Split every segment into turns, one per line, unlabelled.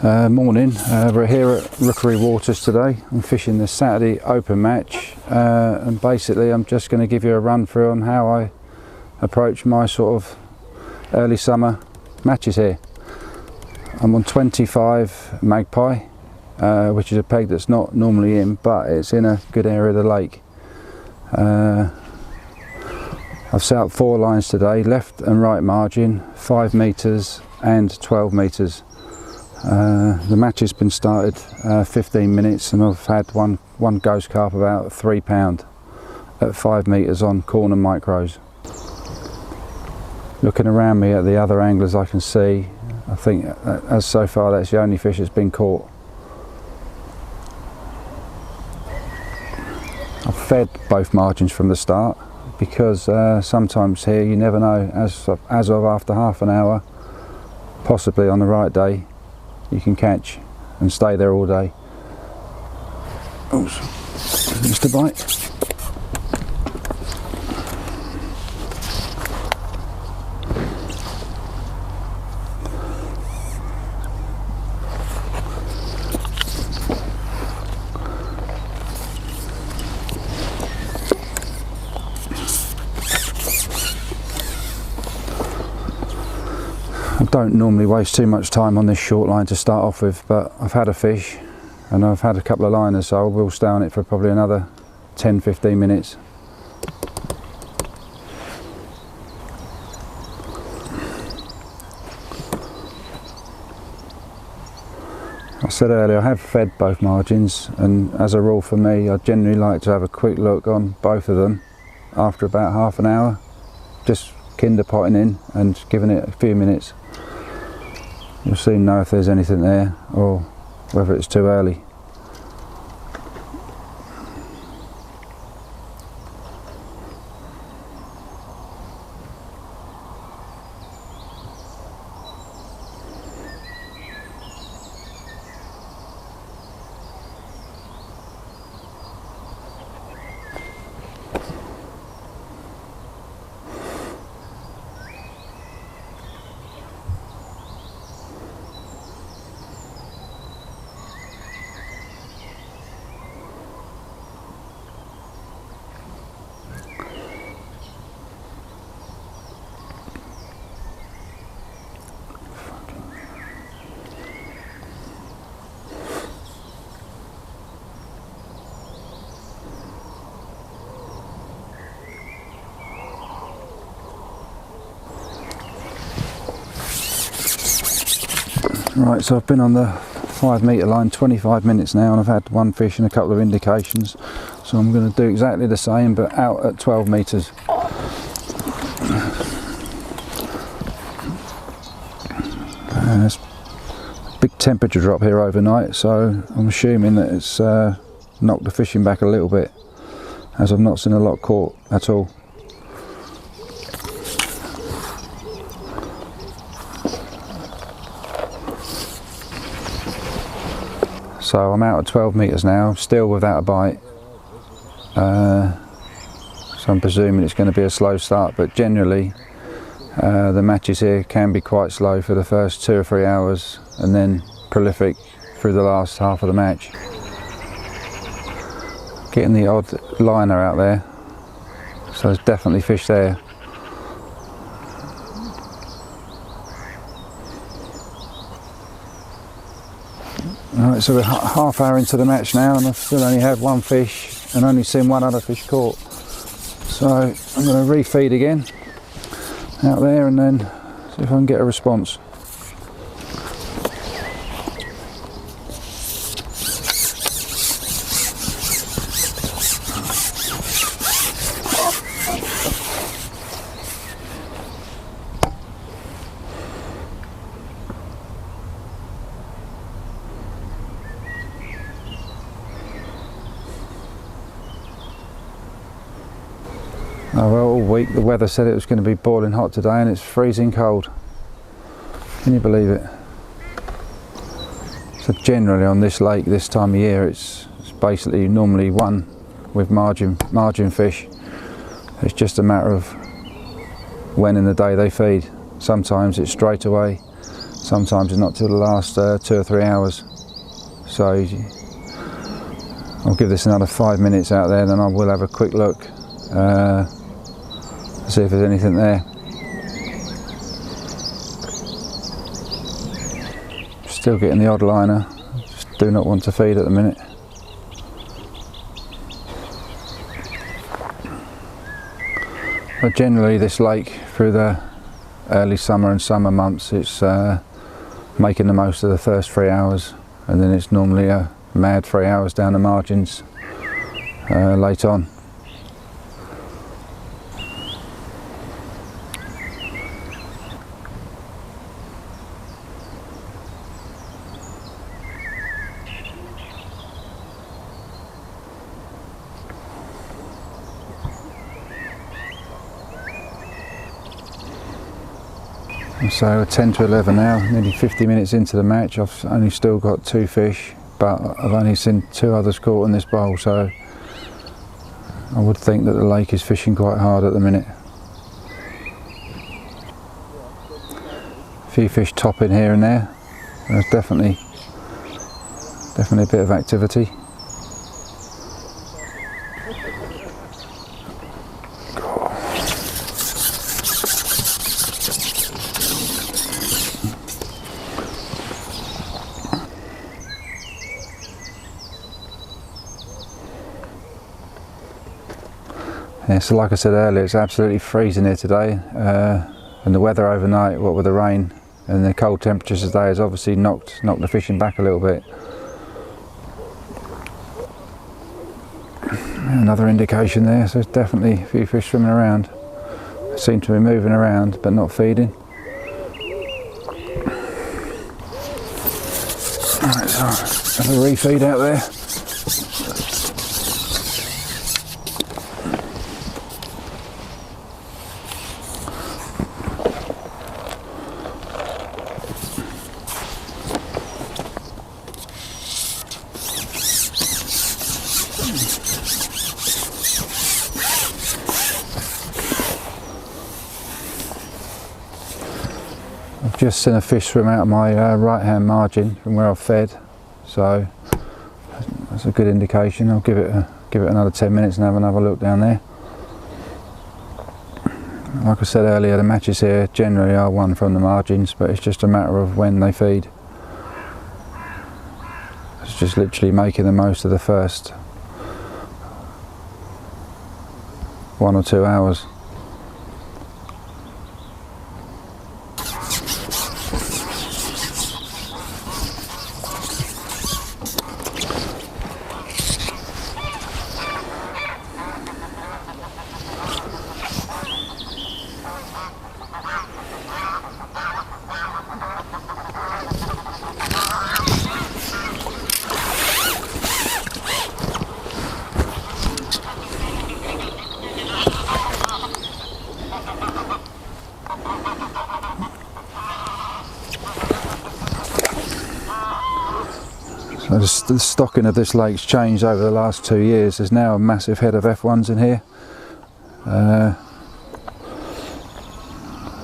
Morning, we're here at Rookery Waters today. I'm fishing the Saturday Open match and basically I'm just going to give you a run through on how I approach my sort of early summer matches here. I'm on 25 Magpie, which is a peg that's not normally in, but it's in a good area of the lake. I've set up 4 lines today, left and right margin, 5 metres and 12 metres. The match has been started 15 minutes and I've had one ghost carp about £3 at 5 metres on corner micros. Looking around me at the other anglers I can see, I think as so far that's the only fish that's been caught. I've fed both margins from the start because sometimes here you never know, as of after half an hour, possibly on the right day, you can catch and stay there all day. Oh, just a bite. I don't normally waste too much time on this short line to start off with, but I've had a fish and I've had a couple of liners, so I will stay on it for probably another 10-15 minutes. I said earlier I have fed both margins, and as a rule for me I generally like to have a quick look on both of them after about half an hour, just kinder potting in and giving it a few minutes. You'll soon know if there's anything there or whether it's too early. Right, so I've been on the 5 metre line 25 minutes now and I've had one fish and a couple of indications, so I'm going to do exactly the same but out at 12 metres. There's a big temperature drop here overnight, so I'm assuming that it's knocked the fishing back a little bit, as I've not seen a lot caught at all. So I'm out at 12 metres now, still without a bite, so I'm presuming it's going to be a slow start, but generally the matches here can be quite slow for the first 2 or 3 hours and then prolific through the last half of the match. Getting the odd liner out there, so there's definitely fish there. Alright, so we're half hour into the match now and I've still only had one fish and only seen one other fish caught. So I'm going to refeed again out there and then see if I can get a response. Oh well, all week the weather said it was going to be boiling hot today and it's freezing cold. Can you believe it? So generally on this lake this time of year it's basically normally one with margin fish. It's just a matter of when in the day they feed. Sometimes it's straight away sometimes it's not till the last 2 or 3 hours. So I'll give this another 5 minutes out there, then I will have a quick look, see if there's anything there. Still getting the odd liner, just do not want to feed at the minute. But generally this lake, through the early summer and summer months, it's making the most of the first 3 hours, and then it's normally a mad 3 hours down the margins late on. So 10 to 11 now, nearly 50 minutes into the match. I've only still got 2 fish, but I've only seen 2 others caught in this bowl, so I would think that the lake is fishing quite hard at the minute. A few fish topping here and there. There's definitely a bit of activity. Yeah, so like I said earlier, it's absolutely freezing here today, and the weather overnight, what with the rain and the cold temperatures today, has obviously knocked the fishing back a little bit. Another indication there, so there's definitely a few fish swimming around. They seem to be moving around but not feeding. Right, so have a refeed out there. I've just seen a fish swim out of my right hand margin from where I've fed, so that's a good indication. I'll give it another 10 minutes and have another look down there. Like I said earlier, the matches here generally are won from the margins, but it's just a matter of when they feed. It's just literally making the most of the first 1 or 2 hours. So the stocking of this lake's changed over the last 2 years. There's now a massive head of F1s in here.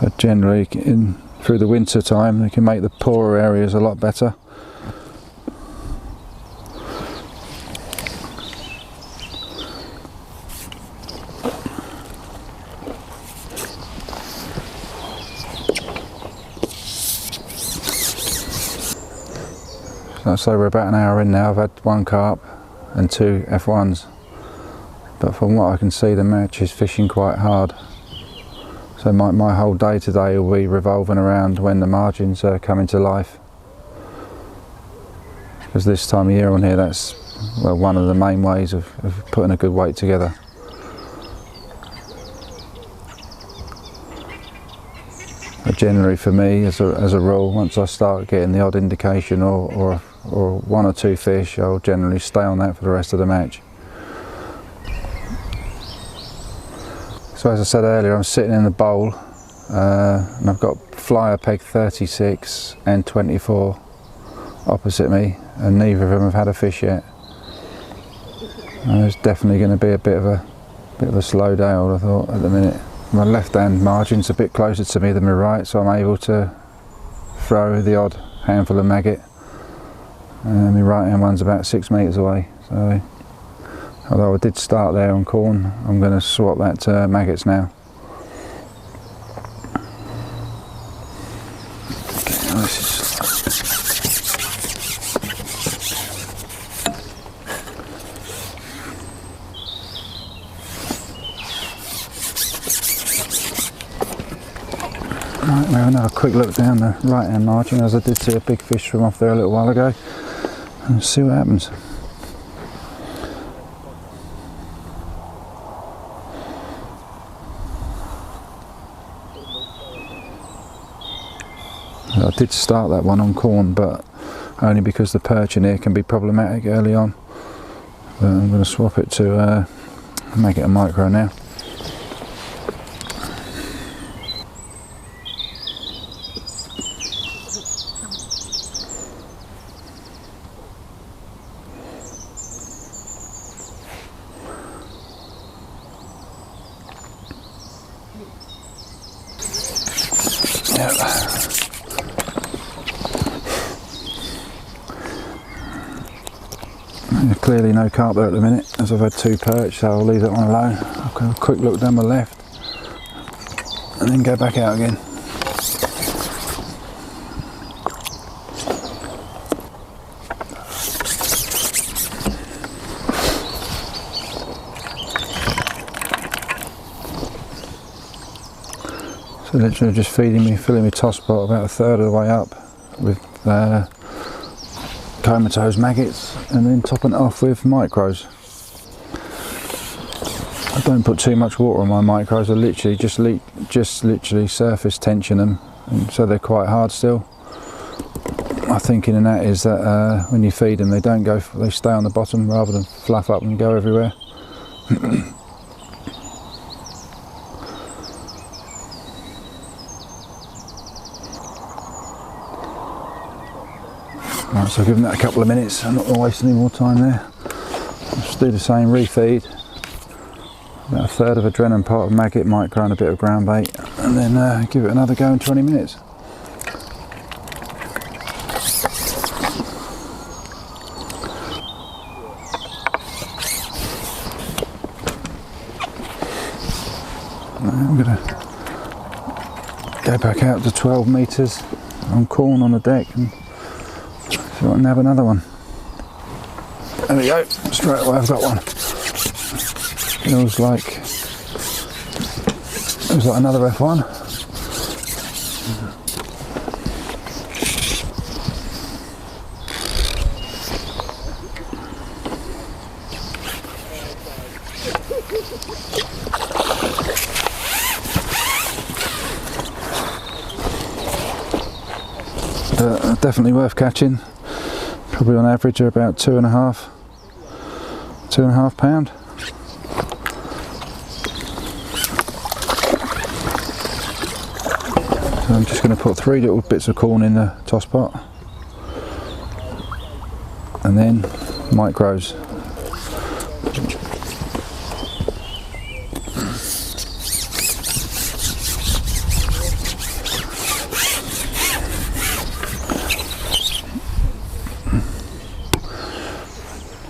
But generally, through the winter time, they can make the poorer areas a lot better. So we're about an hour in now. I've had 1 carp and 2 F1s, but from what I can see, the match is fishing quite hard. So my whole day today will be revolving around when the margins are coming to life, because this time of year on here, that's one of the main ways of putting a good weight together. But generally for me, as a rule, once I start getting the odd indication or 1 or 2 fish, I'll generally stay on that for the rest of the match. So as I said earlier, I'm sitting in the bowl and I've got flyer peg 36 and 24 opposite me, and neither of them have had a fish yet. It's definitely going to be a bit of a slow day, I would have thought, at the minute. My left hand margin's a bit closer to me than my right, so I'm able to throw the odd handful of maggot. And my right hand one's about 6 metres away. So, although I did start there on corn, I'm going to swap that to maggots now. Okay, this is right, we'll have another quick look down the right hand margin, as I did see a big fish swim off there a little while ago, and see what happens. I did start that one on corn, but only because the perch in here can be problematic early on. But I'm going to swap it to maggot and micro now. Clearly no carp there at the minute, as I've had 2 perch, so I'll leave that one alone. I'll have a quick look down my left and then go back out again. So literally just filling my toss pot about 1/3 of the way up with comatose maggots, and then topping it off with micros. I don't put too much water on my micros. I literally just literally surface tension them, and so they're quite hard still. My thinking in that is that when you feed them, they stay on the bottom rather than fluff up and go everywhere. Right, so give them that a couple of minutes. I'm not going to waste any more time there. Just do the same, refeed. About 1/3 of adrenaline, part of maggot, micro and a bit of ground bait, and then give it another go in 20 minutes. I'm going to go back out to 12 metres on corn on the deck and see if I can have another one. There we go, straight away I've got one. It was like another F1. Definitely worth catching. Probably on average are about 2.5 pound. So I'm just going to put 3 little bits of corn in the toss pot, and then micros.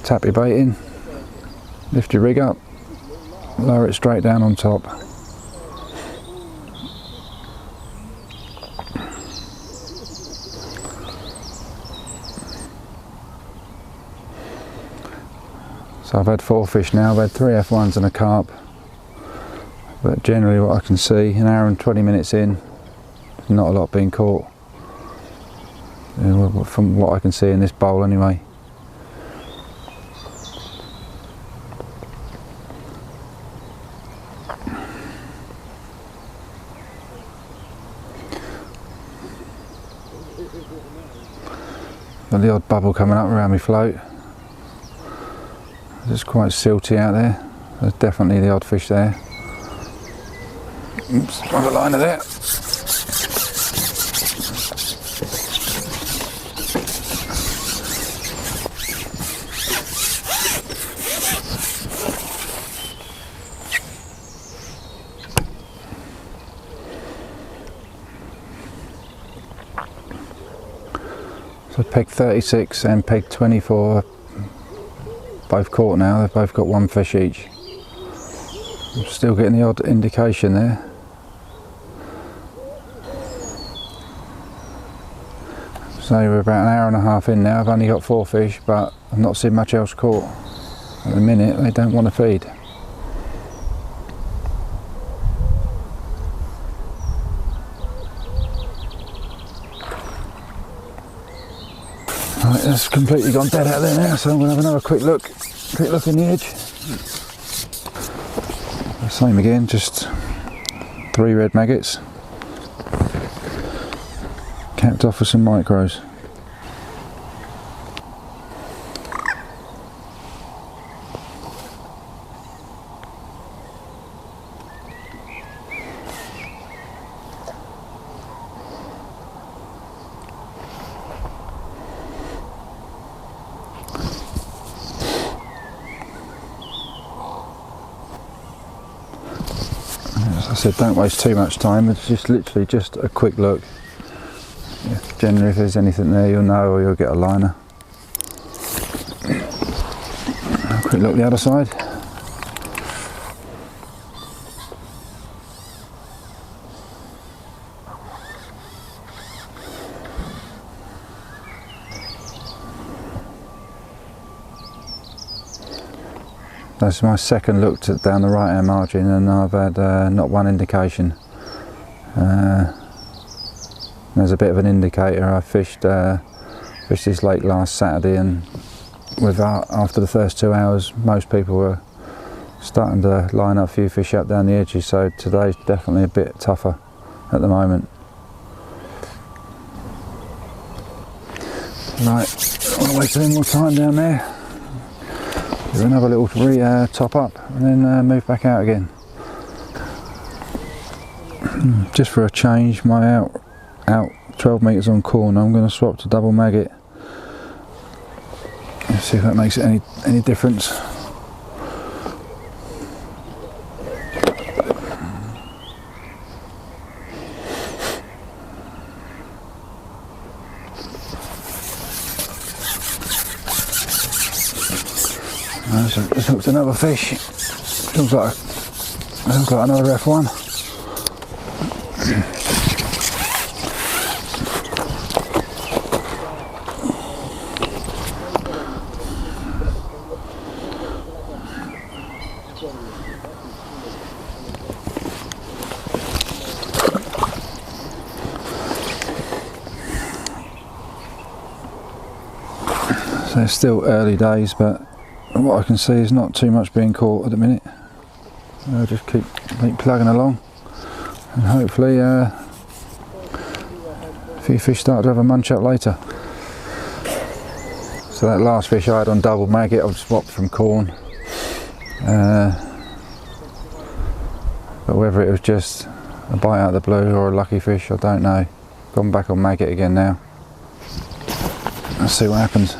Tap your bait in, lift your rig up, lower it straight down on top. So I've had 4 fish now. I've had 3 F1s and a carp, but generally what I can see, an hour and 20 minutes in, not a lot being caught, from what I can see in this bowl anyway. Got the odd bubble coming up around my float. It's quite silty out there. There's definitely the odd fish there. Oops, another liner there. So peg 36 and peg 24 both caught now. They've both got one fish each. I'm still getting the odd indication there. So we're about an hour and a half in now. I've only got 4 fish, but I've not seen much else caught. At the minute they don't want to feed. Right, that's completely gone dead out there now, so I'm going to have another quick look in the edge. Same again, just 3 red maggots, capped off with some micros. As I said, don't waste too much time. It's just literally just a quick look. Yeah, generally if there's anything there you'll know, or you'll get a liner. A quick look the other side. That's my second look down the right hand margin, and I've had not one indication. There's a bit of an indicator. I fished this lake last Saturday, and after the first 2 hours most people were starting to line up a few fish up down the edges, so today's definitely a bit tougher at the moment. Right, I won't waste any more time down there. Do another little top up and then move back out again. Just for a change, my out 12 metres on corn, I'm going to swap to double maggot. Let's see if that makes it any difference. So just hooked another fish. Looks like another F1. So it's still early days, but what I can see is not too much being caught at the minute. I'll just keep plugging along, and hopefully a few fish start to have a munch up later. So that last fish I had on double maggot I've swapped from corn, but whether it was just a bite out of the blue or a lucky fish, I don't know. Gone back on maggot again now. Let's see what happens.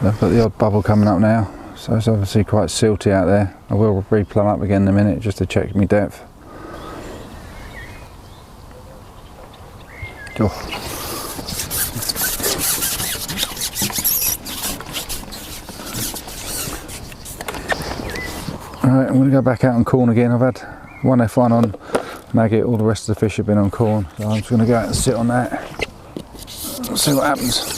I've got the odd bubble coming up now, so it's obviously quite silty out there. I will re-plumb up again in a minute just to check my depth. Oh. Alright, I'm going to go back out on corn again. I've had one F1 on maggot, all the rest of the fish have been on corn, so I'm just going to go out and sit on that and see what happens.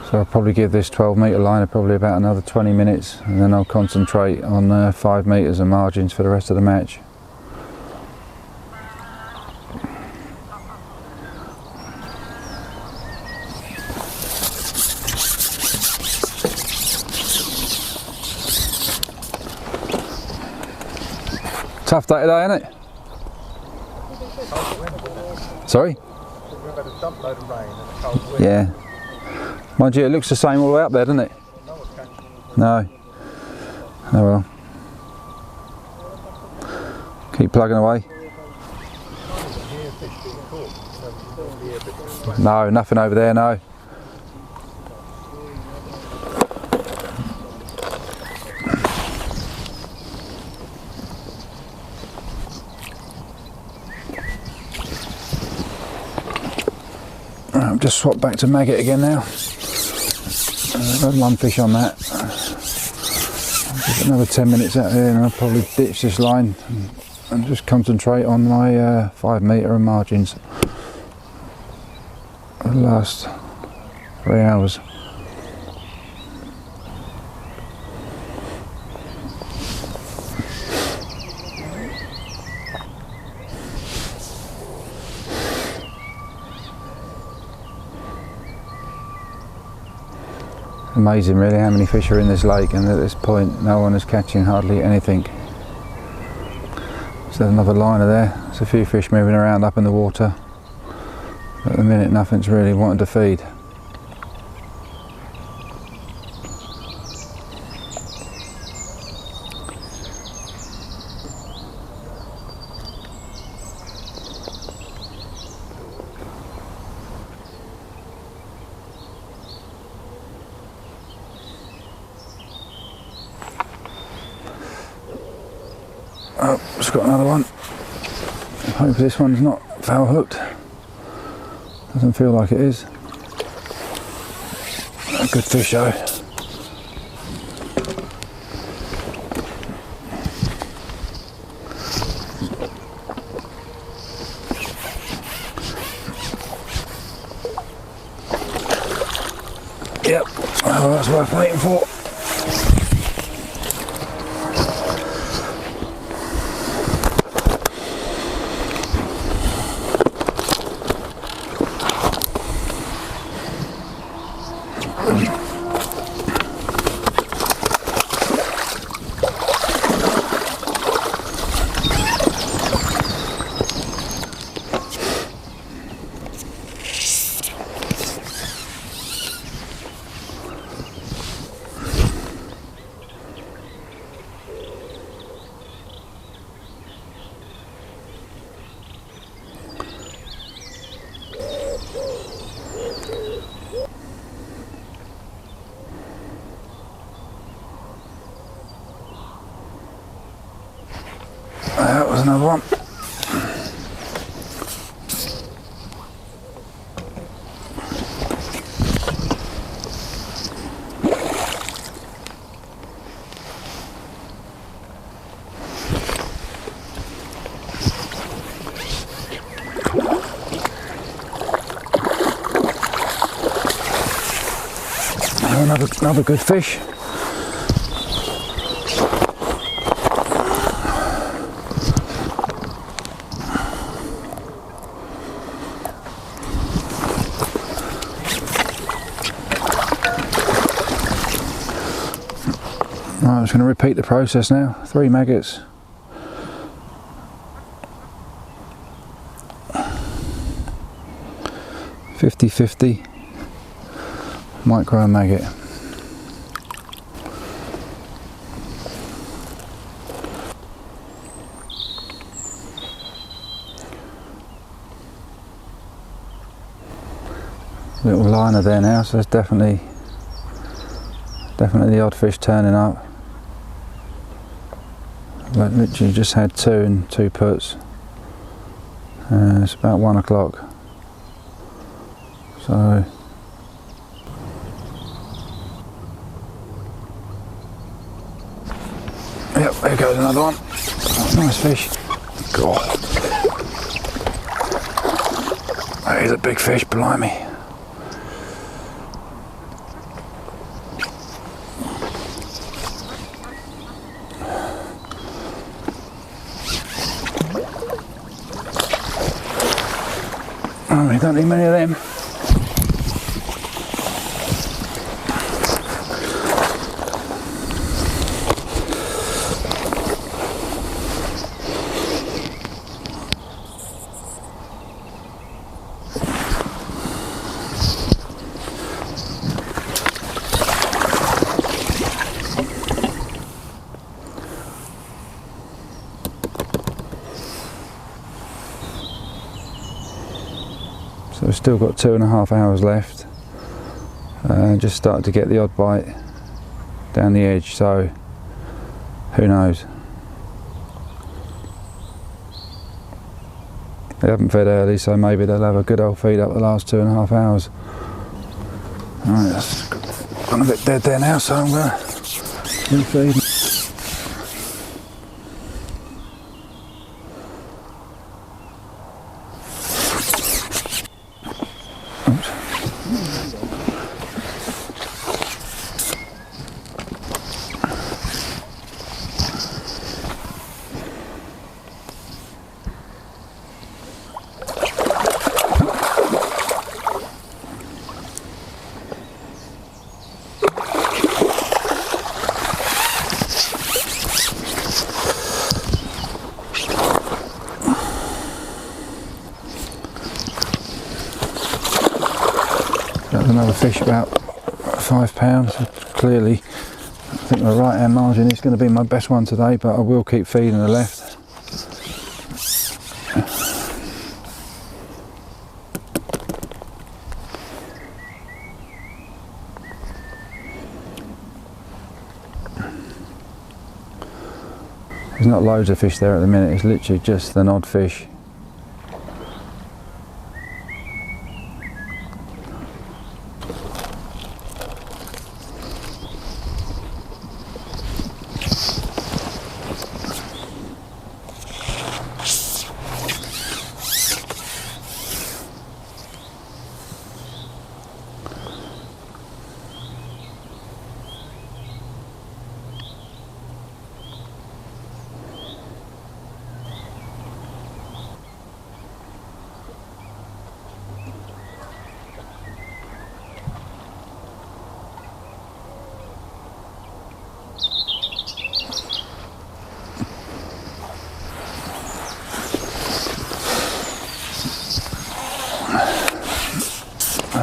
So I'll probably give this 12 metre liner probably about another 20 minutes, and then I'll concentrate on 5 metres of margins for the rest of the match. Tough day today, isn't it? Sorry?
We've had a dump load of rain and a cold wind.
Yeah. Mind you, it looks the same all the way up there, doesn't it? No. Oh well. Keep plugging away. No, nothing over there, no. Right, I've just swapped back to maggot again now. I've had one fish on that. I'll give another 10 minutes out here and I'll probably ditch this line and just concentrate on my 5 metre and margins for the last 3 hours. Amazing really how many fish are in this lake, and at this point no one is catching hardly anything. So there's another liner there. There's a few fish moving around up in the water. At the minute nothing's really wanting to feed. Oh, just got another one. Hopefully this one's not foul hooked. Doesn't feel like it is. A good fish though. Yep, well, that's worth waiting for. That was another one. Another good fish. Right, I'm just going to repeat the process now. 3 maggots. (50-50) micro maggot. Little liner there now, so there's definitely the odd fish turning up. But literally just had 2 and 2 puts. It's about 1 o'clock. So yep, there goes another one. Oh, nice fish. God. That is a big fish, blimey. Oh, we don't need many of them. still got 2.5 hours left. Just started to get the odd bite down the edge, so who knows. They haven't fed early, so maybe they'll have a good old feed up the last 2.5 hours. Alright, that's gone a bit dead there now, so I'm going to refeed. Another fish about £5. Clearly, I think the right hand margin is going to be my best one today, but I will keep feeding the left. There's not loads of fish there at the minute, it's literally just an odd fish.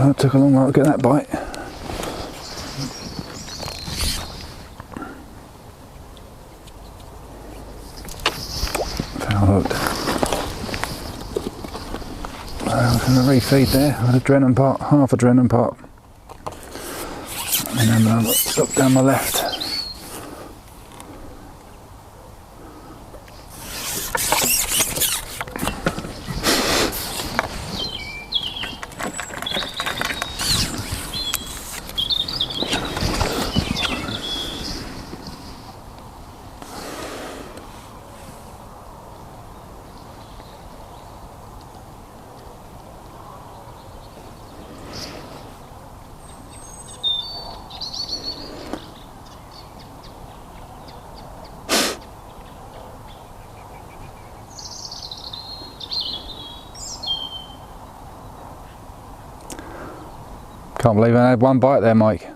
It took a long while to get that bite. Foul hooked. I'm going to refeed there with a Drennan pot, half a Drennan pot. And then I'm going to look down my left. Can't believe I had one bite there, Mike.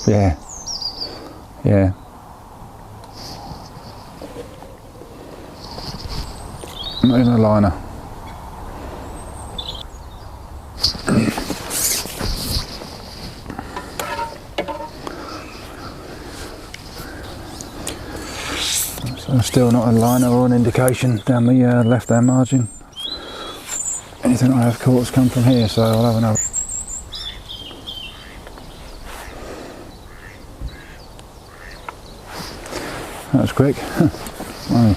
Yeah. Yeah. Not even a liner. So still not a liner or an indication down the left hand margin. Anything I have caught has come from here, so I'll have another. That was quick. Wow.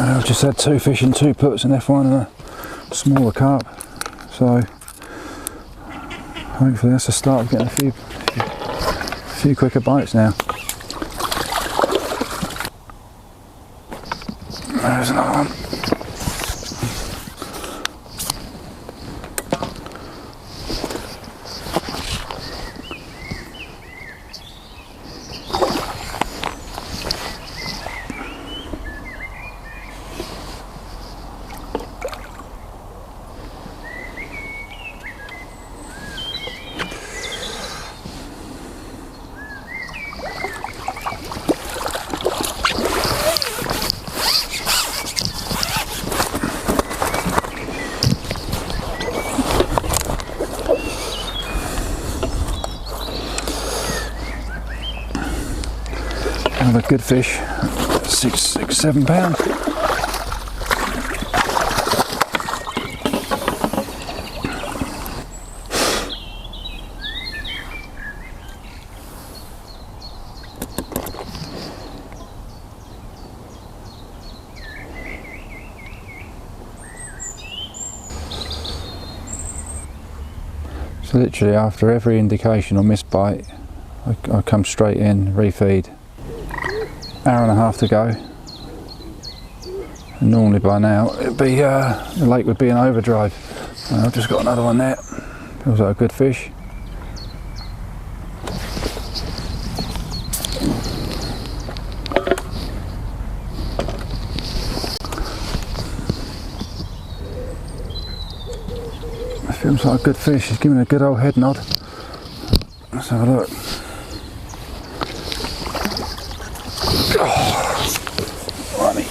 I've just had 2 fish and 2 puts, an F1 and a smaller carp, so hopefully that's a start of getting a few quicker bites now. There's another one. Another good fish, 7 pounds. So literally after every indication or missed bite, I come straight in, refeed. Hour and a half to go. And normally by now it'd be the lake would be in overdrive. I've just got another one there. Feels like a good fish. It feels like a good fish. He's giving a good old head nod. Let's have a look. Funny.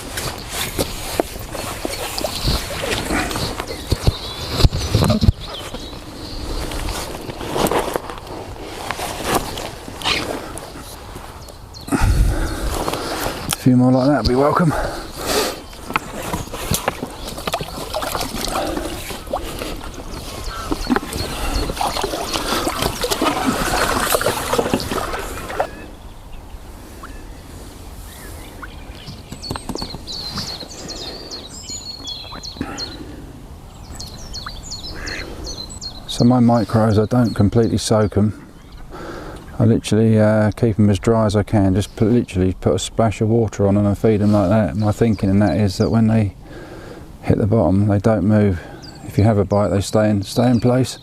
A few more like that would be welcome. So my micros, I don't completely soak them. I literally keep them as dry as I can. Just literally put a splash of water on them and feed them like that. My thinking in that is that when they hit the bottom, they don't move. If you have a bite, they stay in place.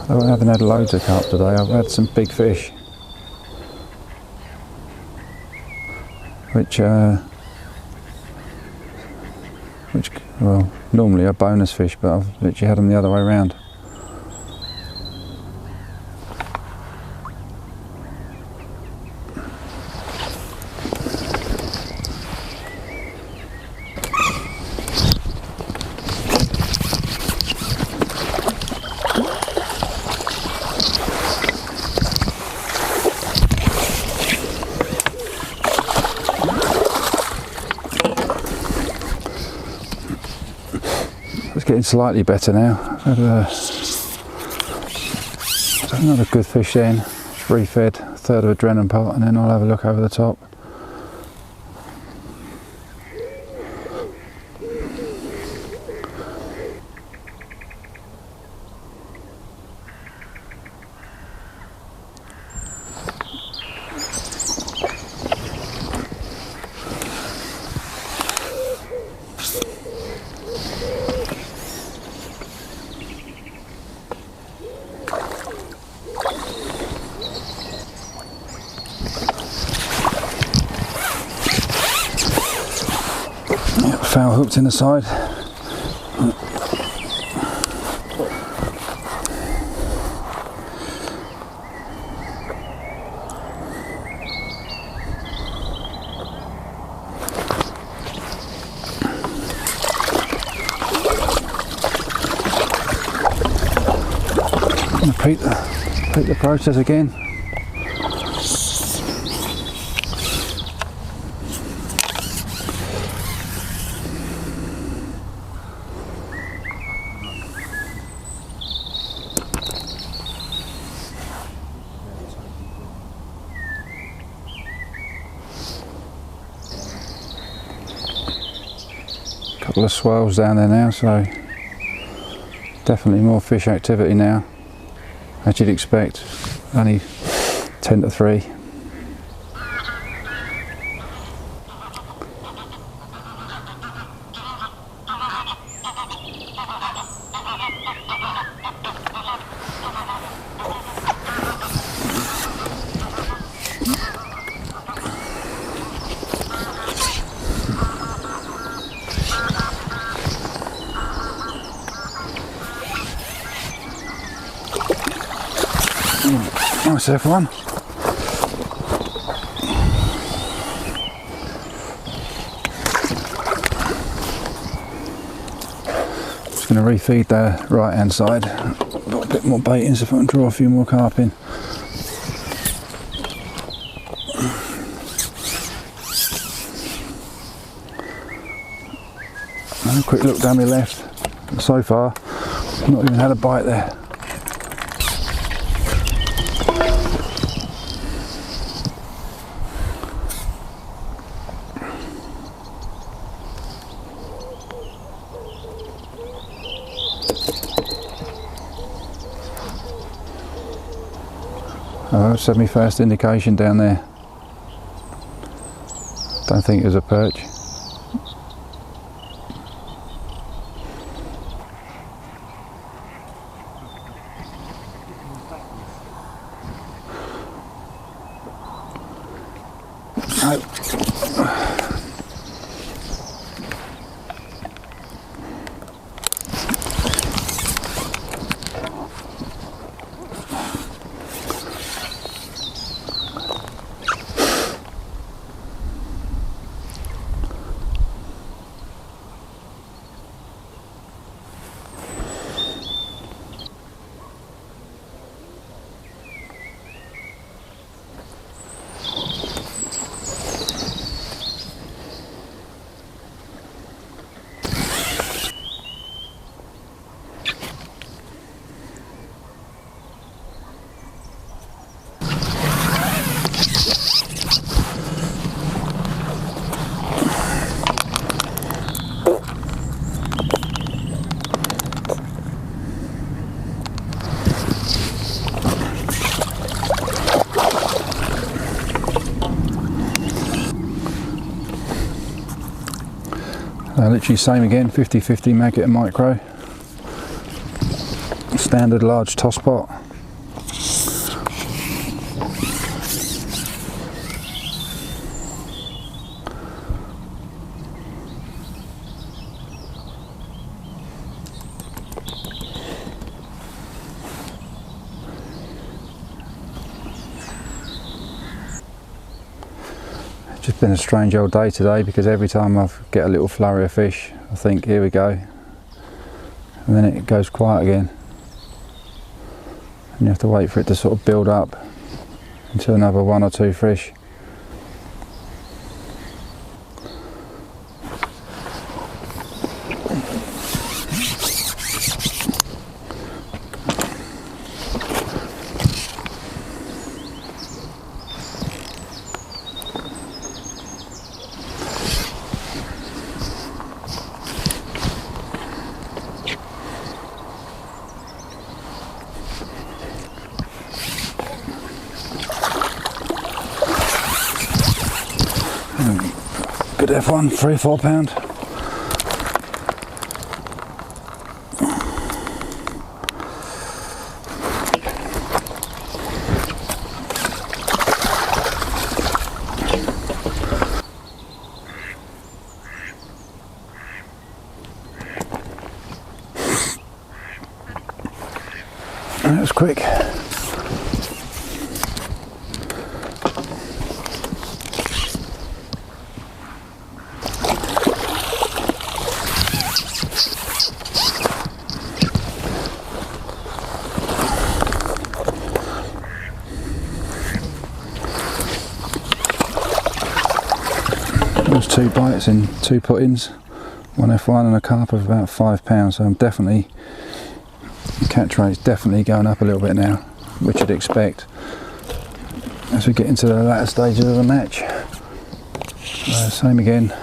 I haven't had loads of carp today. I've had some big fish, which well, normally are bonus fish, but I've literally had them the other way around. It's getting slightly better now. I've had another good fish in, refed, a third of a Drennan pot, and then I'll have a look over the top. Foul hooked in the side. Repeat the process again. couple of swirls down there now, so definitely more fish activity now, as you'd expect. Only 10 to 3. Nice everyone. Just going to refeed the right hand side. Got a bit more bait in, so if I can draw a few more carp in. And a quick look down my left. So far, not even had a bite there. Oh, that's my first indication down there. Don't think it was a perch. No. Literally same again, 50-50 maggot and micro. Standard large toss pot. It's been a strange old day today, because every time I get a little flurry of fish I think here we go, and then it goes quiet again, and you have to wait for it to sort of build up into another 1 or 2 fish. Good F1, 3-4 pound. That was quick. There's 2 bites in 2 put-ins, 1 F1 and a carp of about 5 pounds, so I'm definitely, the catch rate's definitely going up a little bit now, which I'd expect as we get into the latter stages of the match. Same again,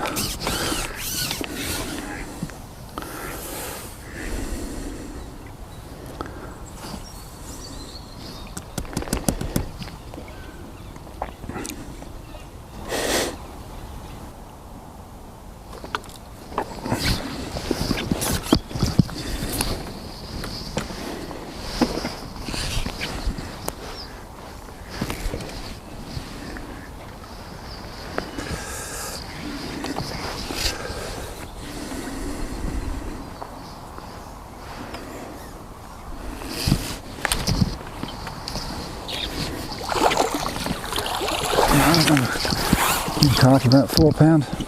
Carp about £4.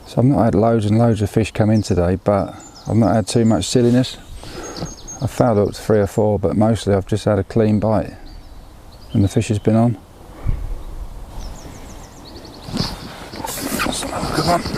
So I've not had loads and loads of fish come in today, but I've not had too much silliness. I've fouled up to 3 or 4, but mostly I've just had a clean bite and the fish has been on. That's another good one.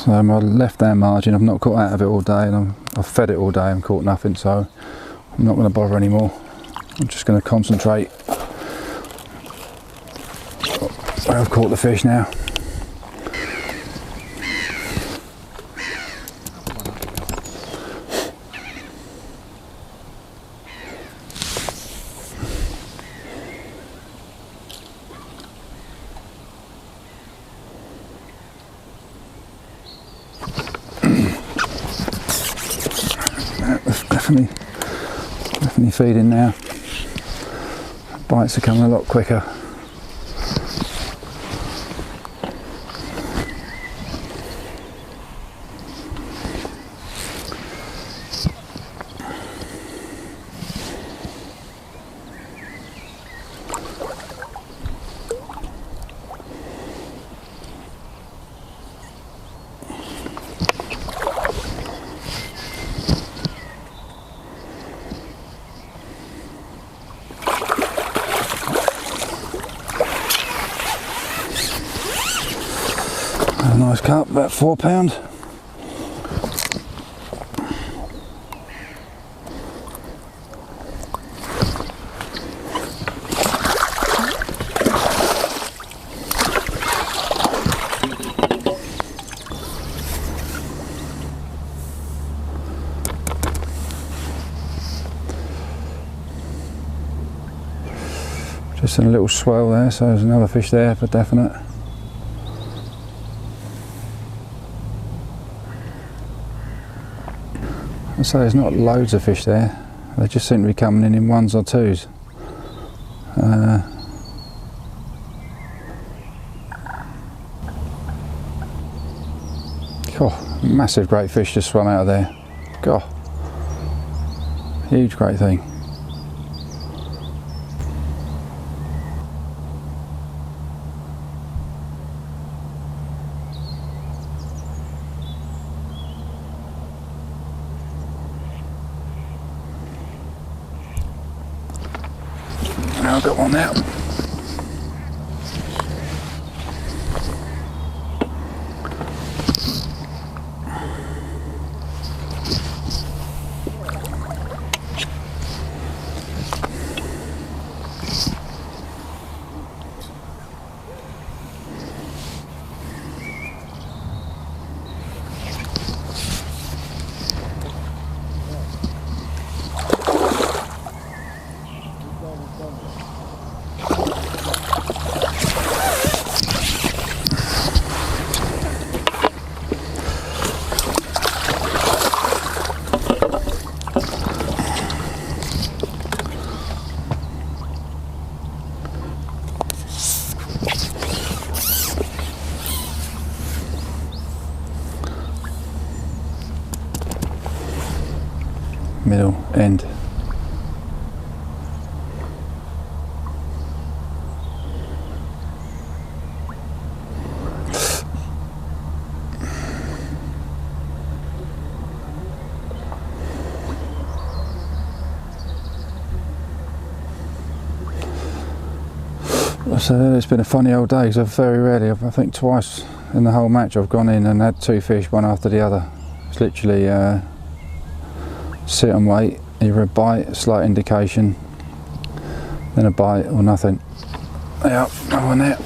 So my left hand margin, I've not caught out of it all day, and I've fed it all day and caught nothing, so I'm not going to bother anymore. I'm just going to concentrate where I've caught the fish now. Definitely feeding now. Bites are coming a lot quicker. A nice carp, about £4. Just in a little swell there, so there's another fish there for definite. So there's not loads of fish there, they just seem to be coming in ones or twos. Massive great fish just swam out of there. God, huge great thing. I've got one now. middle end. So it's been a funny old day because I've very rarely, I think twice in the whole match I've gone in and had 2 fish one after the other. It's literally sit and wait, either a bite, a slight indication, then a bite or nothing. Yep, no one there.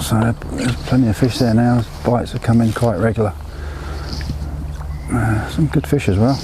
So there's plenty of fish there now, bites are coming quite regular. Some good fish as well.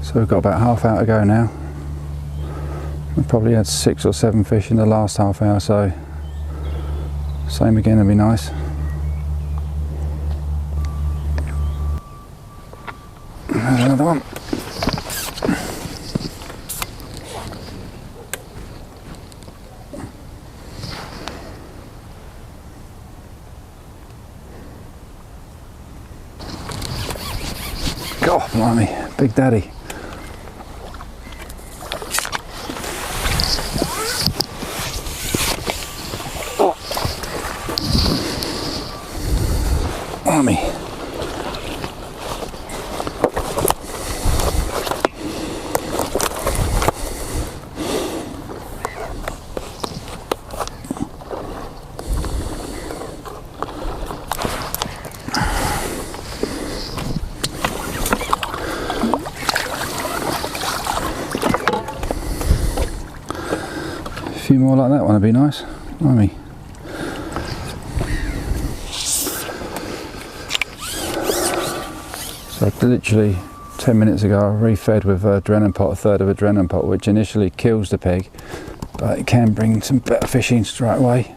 So we've got about half hour to go now. We probably had 6 or 7 fish in the last half hour, so same again would be nice. There's another one. God, blimey, big daddy. Blimey. A few more like that one would be nice. Blimey. So literally 10 minutes ago I refed with adrenaline pot, a third of adrenaline pot, which initially kills the pig, but it can bring some better fishing straight away.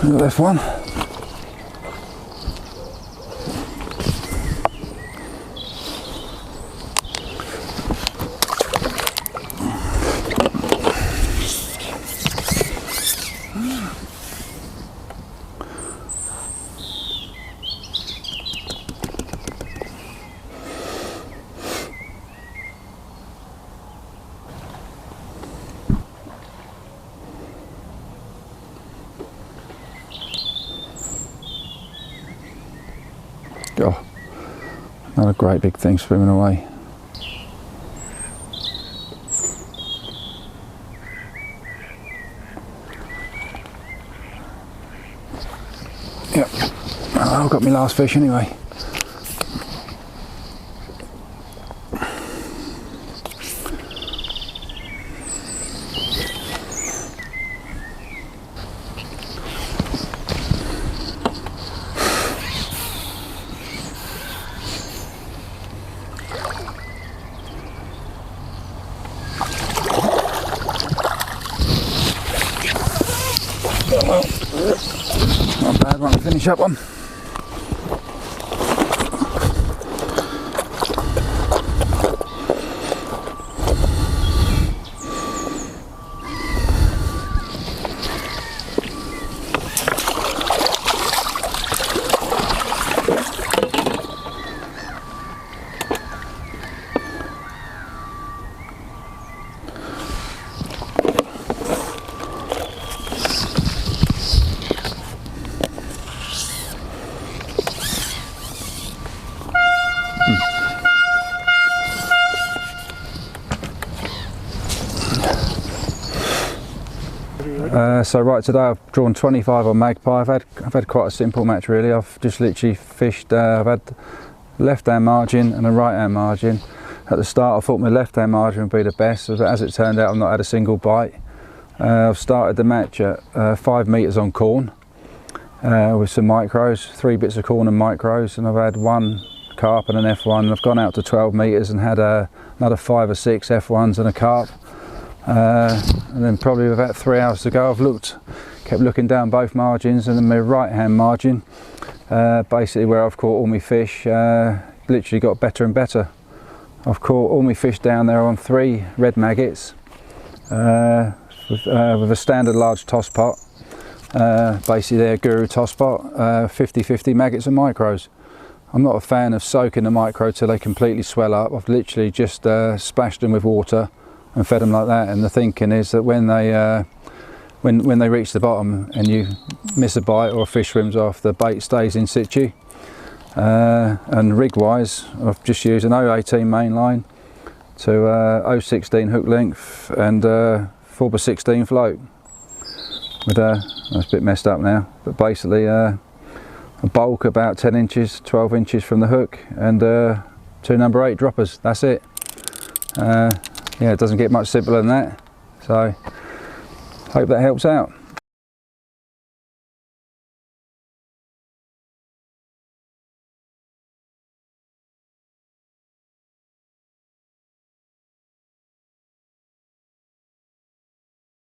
The left one. Oh, not a great big thing swimming away. Yep, well, I've got my last fish anyway. Well, not a bad one to finish up on. So right, today I've drawn 25 on magpie. I've had quite a simple match really. I've just literally fished. I've had left hand margin and a right hand margin. At the start I thought my left hand margin would be the best, but as it turned out I've not had a single bite. I've started the match at 5 metres on corn with some micros, 3 bits of corn and micros, and I've had 1 carp and an F1. I've gone out to 12 metres and had another 5 or 6 F1s and a carp. And then probably about 3 hours to go, kept looking down both margins, and then my right hand margin, basically where I've caught all my fish, literally got better and better. I've caught all my fish down there on 3 red maggots with a standard large toss pot, basically their guru toss pot, 50-50 maggots and micros. I'm not a fan of soaking the micro till they completely swell up. I've literally just splashed them with water and fed them like that, and the thinking is that when they when they reach the bottom and you miss a bite or a fish swims off, the bait stays in situ. And rig wise, I've just used an 018 main line to 016 hook length and 4x16 float with that's a bit messed up now, but basically a bulk about 10 inches 12 inches from the hook, and 2 number 8 droppers. That's it. Yeah, it doesn't get much simpler than that, so hope that helps out.